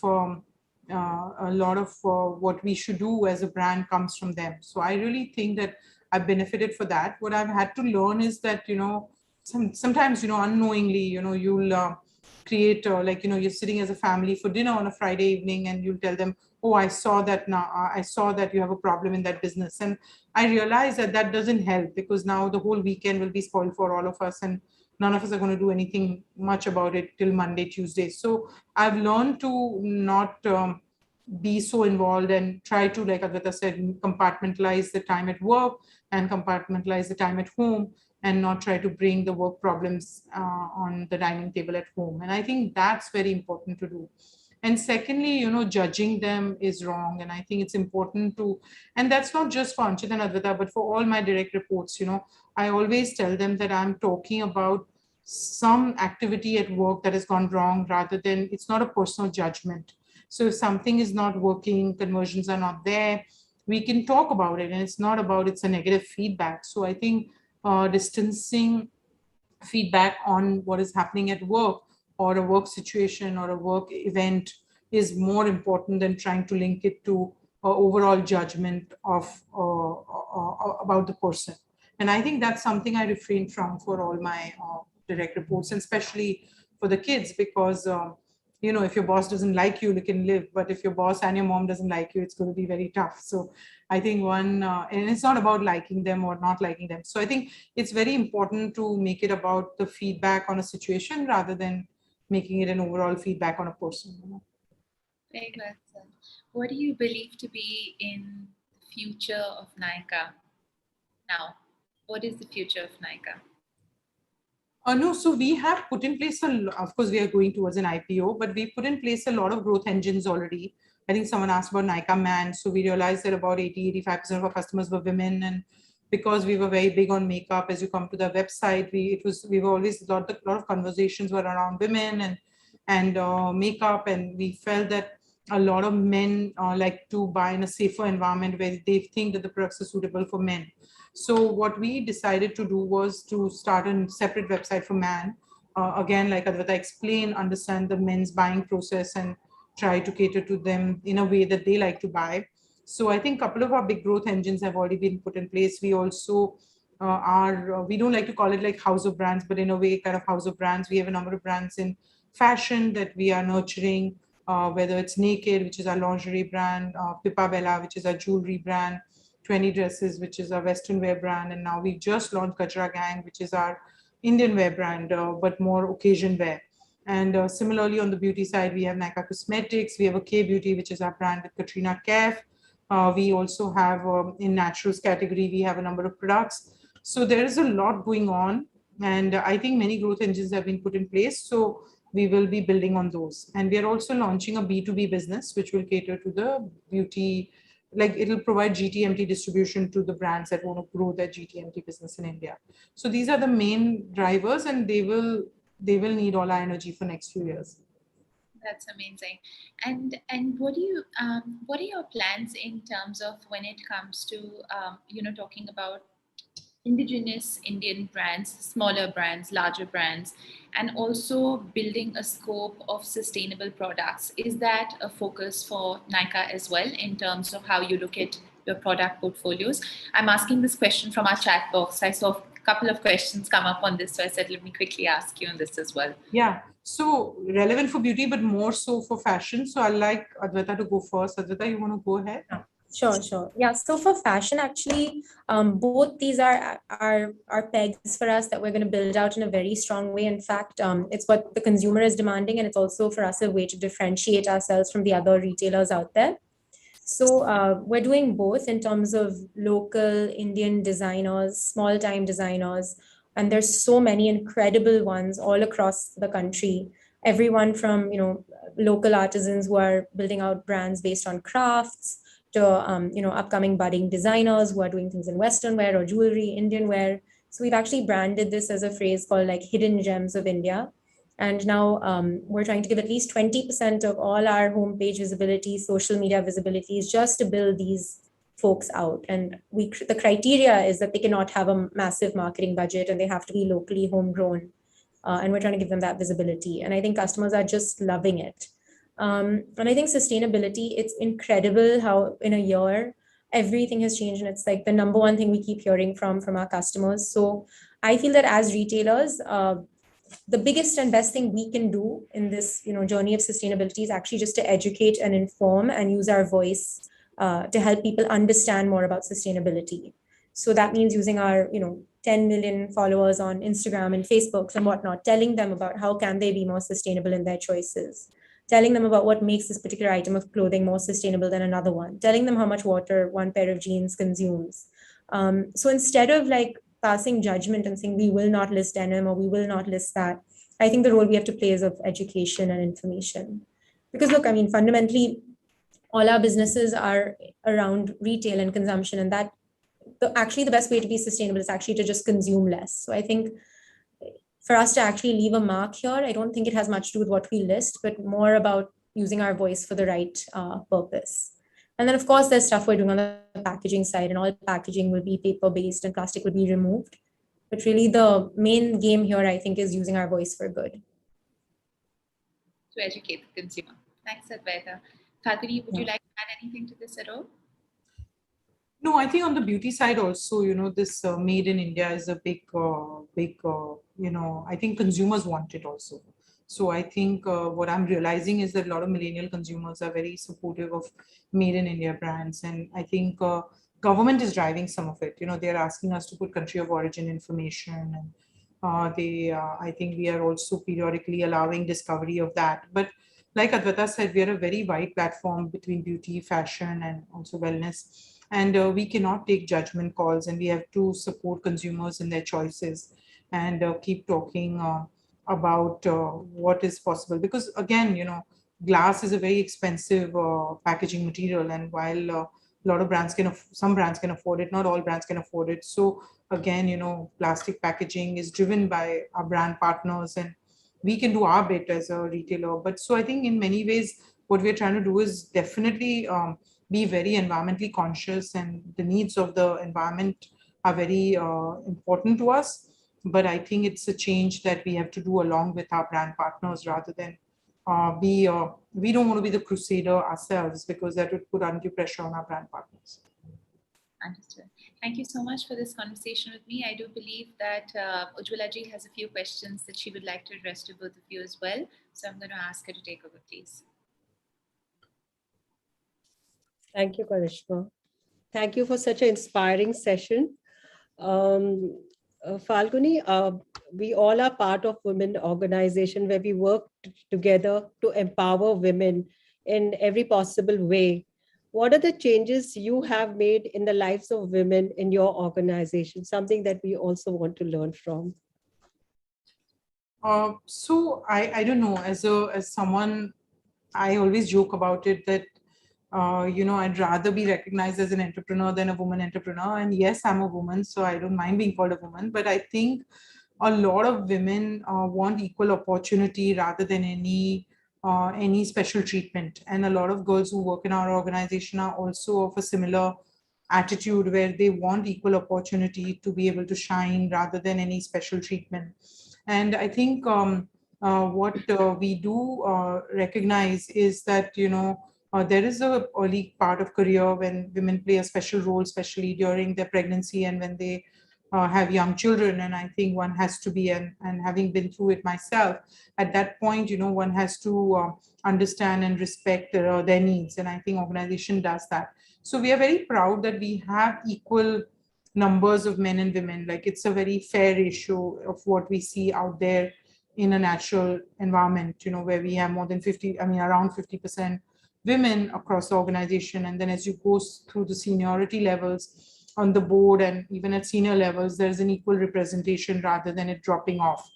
[SPEAKER 3] what we should do as a brand comes from them. So I really think that I've benefited for that. What I've had to learn is that, sometimes, unknowingly, you'll create you're sitting as a family for dinner on a Friday evening and you'll tell them, oh, I saw that you have a problem in that business. And I realize that that doesn't help because now the whole weekend will be spoiled for all of us and none of us are going to do anything much about it till Monday, Tuesday. So I've learned to not be so involved and try to, like Adwaita said, compartmentalize the time at work and compartmentalize the time at home and not try to bring the work problems on the dining table at home. And I think that's very important to do. And secondly, judging them is wrong. And I think it's important to, and that's not just for Anchit and Adwaita, but for all my direct reports, I always tell them that I'm talking about some activity at work that has gone wrong rather than, it's not a personal judgment. So if something is not working, conversions are not there, we can talk about it. And it's not about, it's a negative feedback. So I think distancing feedback on what is happening at work or a work situation or a work event is more important than trying to link it to overall judgment of about the person. And I think that's something I refrain from for all my direct reports, and especially for the kids, because if your boss doesn't like you, you can live, but if your boss and your mom doesn't like you, it's going to be very tough. So I think and it's not about liking them or not liking them. So I think it's very important to make it about the feedback on a situation rather than making it an overall feedback on a person.
[SPEAKER 1] Very well said. What do you believe to be in the future of Nykaa now? What is the future of Nykaa?
[SPEAKER 3] No, so we have put in place, of course, we are going towards an IPO, but we put in place a lot of growth engines already. I think someone asked about Nykaa Man. So we realized that about 80-85% of our customers were women. And because we were very big on makeup, as you come to the website, we were always, a lot of conversations were around women and makeup. And we felt that a lot of men like to buy in a safer environment where they think that the products are suitable for men. So what we decided to do was to start a separate website for man. Again, like Adwaita explained, understand the men's buying process and try to cater to them in a way that they like to buy. So I think a couple of our big growth engines have already been put in place. We also we don't like to call it like house of brands, but in a way kind of house of brands. We have a number of brands in fashion that we are nurturing, whether it's Naked, which is our lingerie brand, Pippa Bella, which is our jewelry brand, 20 Dresses, which is our Western wear brand. And now we just launched Gajra Gang, which is our Indian wear brand, but more occasion wear. And similarly, on the beauty side, we have Nykaa Cosmetics. We have a K-Beauty, which is our brand with Katrina Kaif. We also have in naturals category, we have a number of products. So there is a lot going on. And I think many growth engines have been put in place. So we will be building on those. And we are also launching a B2B business, which will cater to the beauty, like it'll provide GTMT distribution to the brands that want to grow their GTMT business in India. So these are the main drivers, and they will need all our energy for next few years.
[SPEAKER 1] That's amazing. And what are your plans in terms of when it comes to talking about indigenous Indian brands, smaller brands, larger brands, and also building a scope of sustainable products? Is that a focus for Nykaa as well in terms of how you look at your product portfolios? I'm asking this question from our chat box. I saw couple of questions come up on this. So I said, let me quickly ask you on this as well.
[SPEAKER 3] Yeah. So relevant for beauty, but more so for fashion. So I'd like Adwaita to go first. Adwaita, you want to go ahead?
[SPEAKER 4] Sure. Yeah. So for fashion, actually, both these are pegs for us that we're going to build out in a very strong way. In fact, it's what the consumer is demanding, and it's also for us a way to differentiate ourselves from the other retailers out there. So we're doing both in terms of local Indian designers, small-time designers, and there's so many incredible ones all across the country. Everyone from local artisans who are building out brands based on crafts to upcoming budding designers who are doing things in Western wear or jewelry, Indian wear. So we've actually branded this as a phrase called like hidden gems of India. And now we're trying to give at least 20% of all our homepage visibility, social media visibilities, just to build these folks out. And the criteria is that they cannot have a massive marketing budget and they have to be locally homegrown. And we're trying to give them that visibility. And I think customers are just loving it. And I think sustainability, it's incredible how in a year, everything has changed. And it's like the number one thing we keep hearing from our customers. So I feel that as retailers, the biggest and best thing we can do in this journey of sustainability is actually just to educate and inform and use our voice to help people understand more about sustainability. So that means using our 10 million followers on Instagram and Facebook and whatnot, telling them about how can they be more sustainable in their choices, telling them about what makes this particular item of clothing more sustainable than another one, telling them how much water one pair of jeans consumes. So instead of like passing judgment and saying we will not list denim or we will not list that, I think the role we have to play is of education and information. Because look, I mean, fundamentally, all our businesses are around retail and consumption, and that actually the best way to be sustainable is actually to just consume less. So I think for us to actually leave a mark here, I don't think it has much to do with what we list, but more about using our voice for the right purpose. And then, of course, there's stuff we're doing on the packaging side, and all packaging will be paper-based and plastic will be removed. But really, the main game here, I think, is using our voice for good.
[SPEAKER 1] To educate the consumer. Thanks, Adwaita. Falguni, would you like to add anything to this at all?
[SPEAKER 3] No, I think on the beauty side also, this made in India is a big, I think consumers want it also. So I think what I'm realizing is that a lot of millennial consumers are very supportive of made in India brands. And I think government is driving some of it. They're asking us to put country of origin information. And I think we are also periodically allowing discovery of that. But like Adwaita said, we are a very wide platform between beauty, fashion, and also wellness. And we cannot take judgment calls, and we have to support consumers in their choices and keep talking about what is possible. Because again, glass is a very expensive packaging material, and while a lot of brands some brands can afford it, not all brands can afford it. So again, plastic packaging is driven by our brand partners, and we can do our bit as a retailer. But so I think in many ways, what we're trying to do is definitely be very environmentally conscious, and the needs of the environment are very important to us. But I think it's a change that we have to do along with our brand partners rather than we don't want to be the crusader ourselves, because that would put undue pressure on our brand partners.
[SPEAKER 1] Understood. Thank you so much for this conversation with me. I do believe that Ujjwala ji has a few questions that she would like to address to both of you as well. So I'm going to ask her to take over, please.
[SPEAKER 2] Thank you, Karishma. Thank you for such an inspiring session. Falguni, we all are part of women organization where we work together to empower women in every possible way. What are the changes you have made in the lives of women in your organization? Something that we also want to learn from.
[SPEAKER 3] So I don't know, as someone, I always joke about it that I'd rather be recognized as an entrepreneur than a woman entrepreneur. And yes, I'm a woman, so I don't mind being called a woman. But I think a lot of women want equal opportunity rather than any special treatment. And a lot of girls who work in our organization are also of a similar attitude, where they want equal opportunity to be able to shine rather than any special treatment. And I think what we do recognize is that, there is a early part of career when women play a special role, especially during their pregnancy and when they have young children, and I think one has to be, and having been through it myself, at that point, one has to understand and respect their needs, and I think organization does that. So we are very proud that we have equal numbers of men and women. Like, it's a very fair ratio of what we see out there in a natural environment, where we have more than 50, around 50% women across the organization. And then as you go through the seniority levels on the board and even at senior levels, there's an equal representation rather than it dropping off.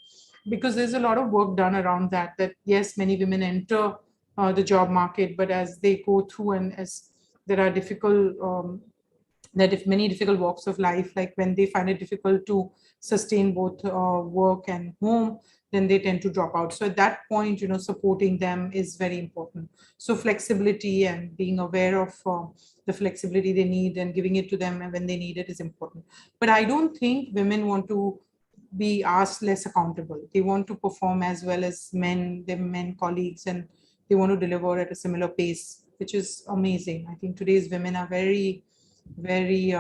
[SPEAKER 3] Because there's a lot of work done around that yes, many women enter the job market, but as they go through and as there are many difficult walks of life, like when they find it difficult to sustain both work and home, then they tend to drop out. So at that point, supporting them is very important. So flexibility and being aware of the flexibility they need and giving it to them when they need it is important. But I don't think women want to be asked less accountable. They want to perform as well as men, their men colleagues, and they want to deliver at a similar pace, which is amazing. I think today's women are very, very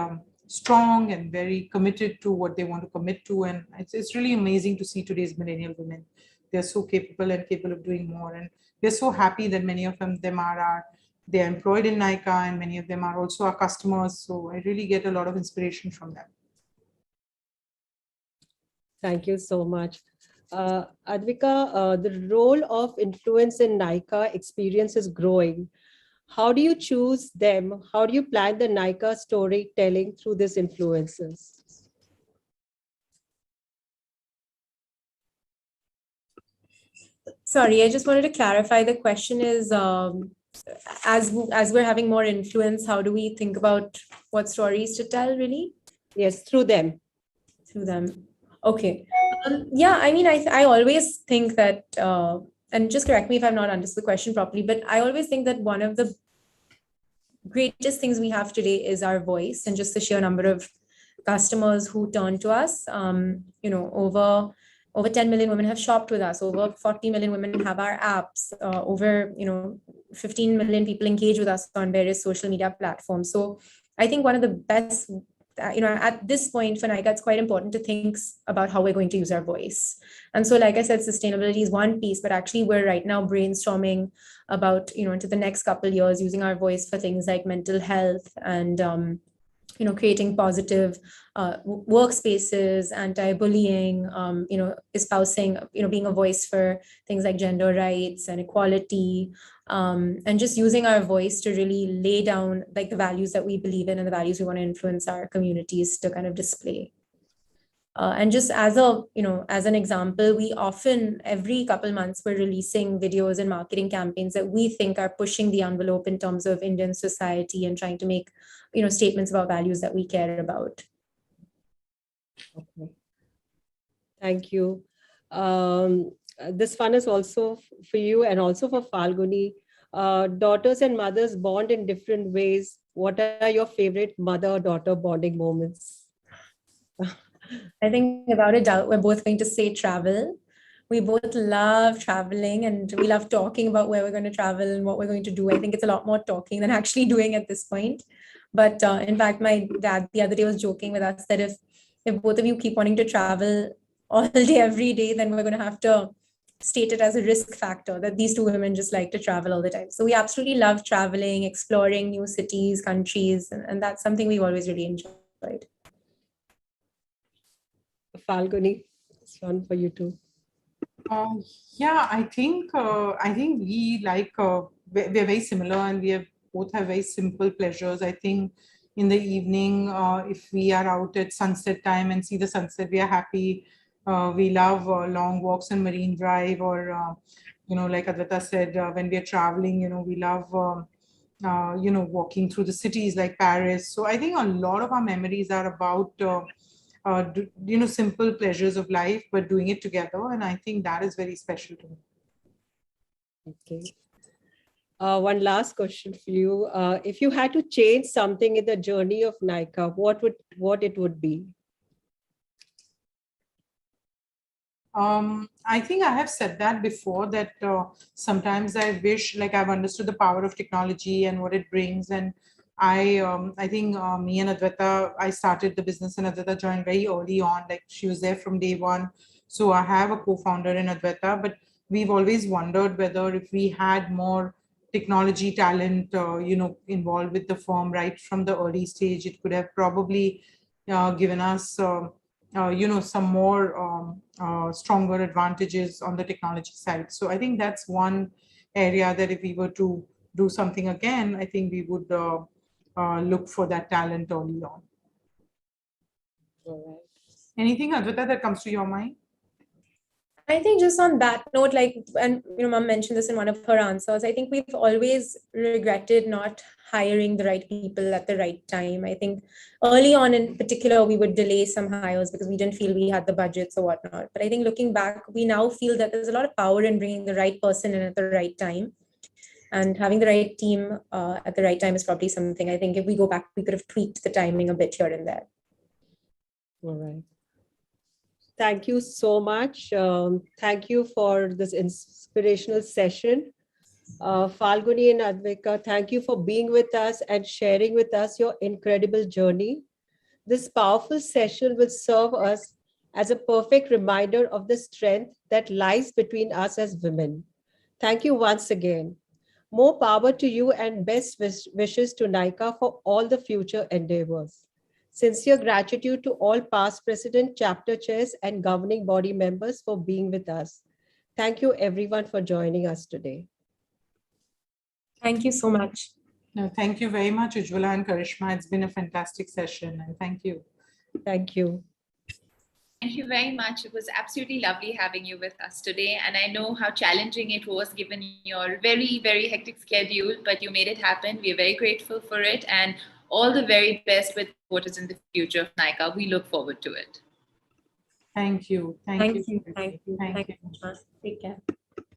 [SPEAKER 3] strong and very committed to what they want to commit to. And it's really amazing to see today's millennial women. They're so capable and capable of doing more. And we're so happy that many of them they're employed in Nykaa, and many of them are also our customers. So I really get a lot of inspiration from them.
[SPEAKER 2] Thank you so much. Advika, the role of influence in Nykaa experience is growing. How do you choose them? How do you plan the Nykaa storytelling through these influences?
[SPEAKER 4] Sorry, I just wanted to clarify. The question is, as we're having more influence, how do we think about what stories to tell, really?
[SPEAKER 2] Yes, through them.
[SPEAKER 4] Through them. Okay. Yeah, I mean, I always think that, and just correct me if I've not understood the question properly, but I always think that one of the greatest things we have today is our voice, and just the sheer number of customers who turn to us. Over 10 million women have shopped with us. Over 40 million women have our apps. Over 15 million people engage with us on various social media platforms. So I think one of the best, at this point for Nykaa, it's quite important to think about how we're going to use our voice. And so, like I said, sustainability is one piece, but actually we're right now brainstorming about, into the next couple of years, using our voice for things like mental health and, creating positive workspaces, anti-bullying, espousing, being a voice for things like gender rights and equality, and just using our voice to really lay down like the values that we believe in and the values we want to influence our communities to kind of display. And just as an example, we often, every couple months, we're releasing videos and marketing campaigns that we think are pushing the envelope in terms of Indian society and trying to make, statements about values that we care about.
[SPEAKER 2] Okay. Thank you. This one is also for you and also for Falguni. Daughters and mothers bond in different ways. What are your favorite mother-daughter bonding moments?
[SPEAKER 4] I think without a doubt, we're both going to say travel. We both love traveling and we love talking about where we're going to travel and what we're going to do. I think it's a lot more talking than actually doing at this point. But in fact, my dad the other day was joking with us that if both of you keep wanting to travel all day, every day, then we're going to have to state it as a risk factor that these two women just like to travel all the time. So we absolutely love traveling, exploring new cities, countries, and that's something we've always really enjoyed.
[SPEAKER 2] Falguni, this one for you too.
[SPEAKER 3] Yeah, I think we like, we're very similar, and both have very simple pleasures. I think in the evening, if we are out at sunset time and see the sunset, we are happy. We love long walks on Marine Drive, or, like Advita said, when we are traveling, we love, walking through the cities like Paris. So I think a lot of our memories are about, simple pleasures of life, but doing it together. And I think that is very special to me.
[SPEAKER 2] Okay. One last question for you. If you had to change something in the journey of Nykaa, what it would be?
[SPEAKER 3] I think I have said that before, that sometimes I wish, like, I've understood the power of technology and what it brings, and I think me and Adwaita, I started the business and Adwaita joined very early on. Like she was there from day one. So I have a co-founder in Adwaita, but we've always wondered whether if we had more technology talent, involved with the firm right from the early stage, it could have probably given us, some more stronger advantages on the technology side. So I think that's one area that if we were to do something again, I think we would look for that talent early on.
[SPEAKER 2] All right.
[SPEAKER 3] Anything, Adwaita, that comes to your mind?
[SPEAKER 4] I think just on that note, and Mom mentioned this in one of her answers, I think we've always regretted not hiring the right people at the right time. I think early on in particular, we would delay some hires because we didn't feel we had the budgets or whatnot. But I think looking back, we now feel that there's a lot of power in bringing the right person in at the right time. And having the right team at the right time is probably something I think if we go back, we could have tweaked the timing a bit here and there.
[SPEAKER 2] All right. Thank you so much. Thank you for this inspirational session. Falguni and Adwaita, thank you for being with us and sharing with us your incredible journey. This powerful session will serve us as a perfect reminder of the strength that lies between us as women. Thank you once again. More power to you and best wishes to Nykaa for all the future endeavors. Sincere gratitude to all past president, chapter chairs, and governing body members for being with us. Thank you everyone for joining us today.
[SPEAKER 4] Thank you so much.
[SPEAKER 3] No, thank you very much, Ujjwala and Karishma. It's been a fantastic session, and thank you.
[SPEAKER 2] Thank you.
[SPEAKER 1] Thank you very much. It was absolutely lovely having you with us today. And I know how challenging it was given your very, very hectic schedule, but you made it happen. We are very grateful for it. And all the very best with what is in the future of Nykaa. We look forward to it.
[SPEAKER 3] Thank you.
[SPEAKER 4] Thank you. Thank you.
[SPEAKER 3] Thank you.
[SPEAKER 4] Take care.